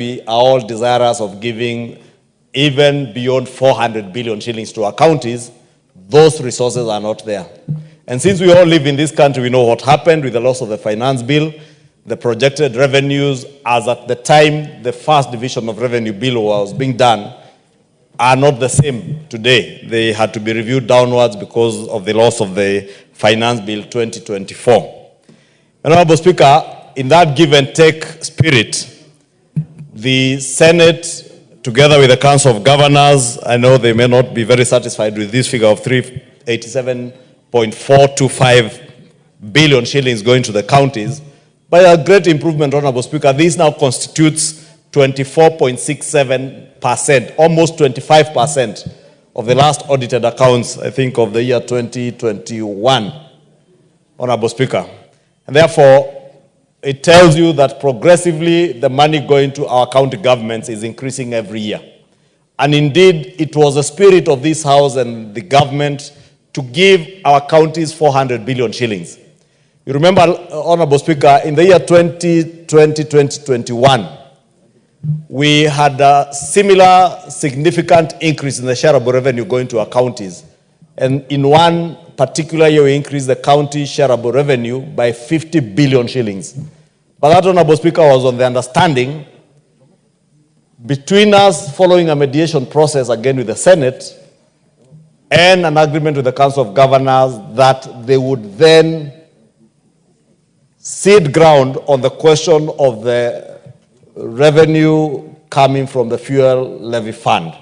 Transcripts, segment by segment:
we are all desirous of giving even beyond 400 billion shillings to our counties. Those resources are not there. And since we all live in this country, we know what happened with the loss of the finance bill. The projected revenues, as at the time the first division of revenue bill was being done, are not the same today. They had to be reviewed downwards because of the loss of the finance bill 2024. Honorable Speaker, in that give and take spirit, the Senate, together with the Council of Governors, I know they may not be very satisfied with this figure of 387.425 billion shillings going to the counties, but a great improvement, Honorable Speaker. This now constitutes 24.67%, almost 25% of the last audited accounts, I think, of the year 2021, Honorable Speaker. And therefore, it tells you that progressively the money going to our county governments is increasing every year. And indeed, it was the spirit of this House and the government to give our counties 400 billion shillings. You remember, Honorable Speaker, in the year 2020-2021, we had a similar significant increase in the shareable revenue going to our counties. And in one particular year, we increased the county shareable revenue by 50 billion shillings. But that, Honorable Speaker, was on the understanding between us, following a mediation process again with the Senate and an agreement with the Council of Governors, that they would then cede ground on the question of the revenue coming from the fuel levy fund.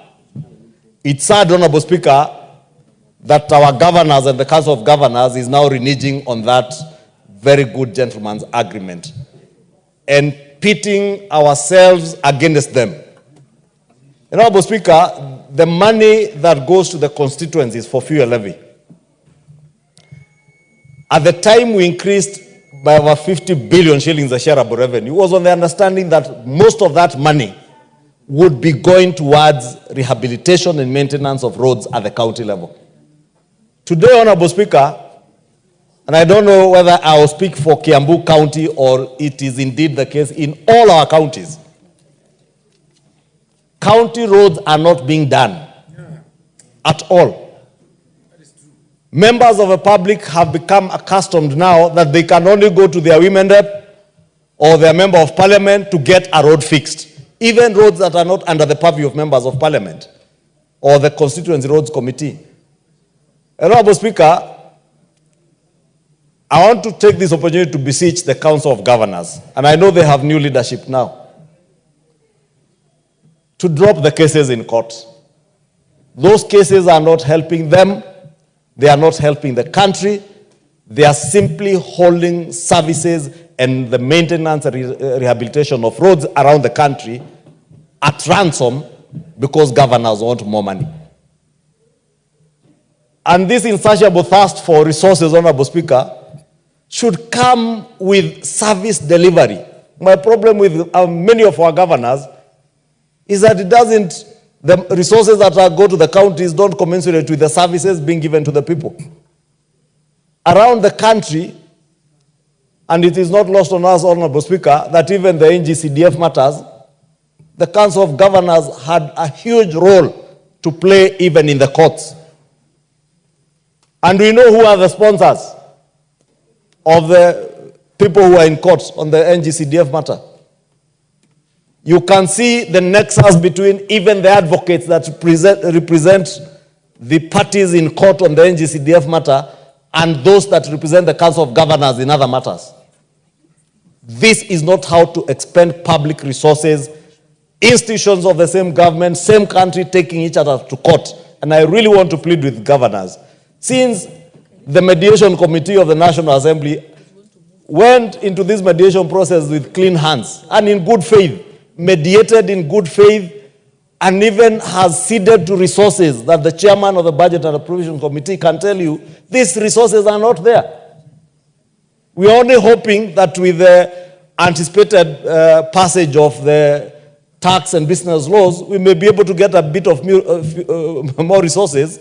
It's sad, Honorable Speaker, that our governors and the Council of Governors is now reneging on that very good gentleman's agreement and pitting ourselves against them. Honorable Speaker, the money that goes to the constituencies for fuel levy, at the time we increased by over 50 billion shillings the shareable revenue, was on the understanding that most of that money would be going towards rehabilitation and maintenance of roads at the county level. Today, Honorable Speaker, and I don't know whether I will speak for Kiambu County or it is indeed the case in all our counties, county roads are not being done at all. Members of the public have become accustomed now that they can only go to their women rep or their member of parliament to get a road fixed, even roads that are not under the purview of members of parliament or the constituency roads committee. Honorable Speaker, I want to take this opportunity to beseech the Council of Governors, and I know they have new leadership now, to drop the cases in court. Those cases are not helping them. They are not helping the country. They are simply holding services and the maintenance and rehabilitation of roads around the country at ransom because governors want more money. And this insatiable thirst for resources, Honorable Speaker, should come with service delivery. My problem with many of our governors is that the resources that go to the counties don't commensurate with the services being given to the people. Around the country, and it is not lost on us, Honorable Speaker, that even the NGCDF matters, the Council of Governors had a huge role to play even in the courts. And we know who are the sponsors of the people who are in court on the NGCDF matter. You can see the nexus between even the advocates that represent the parties in court on the NGCDF matter and those that represent the Council of Governors in other matters. This is not how to expend public resources. Institutions of the same government, same country, taking each other to court. And I really want to plead with governors. Since the mediation committee of the National Assembly went into this mediation process with clean hands and in good faith, mediated in good faith, and even has ceded to resources that the chairman of the Budget and Appropriation Committee can tell you, these resources are not there. We are only hoping that with the anticipated passage of the tax and business laws, we may be able to get a bit of more resources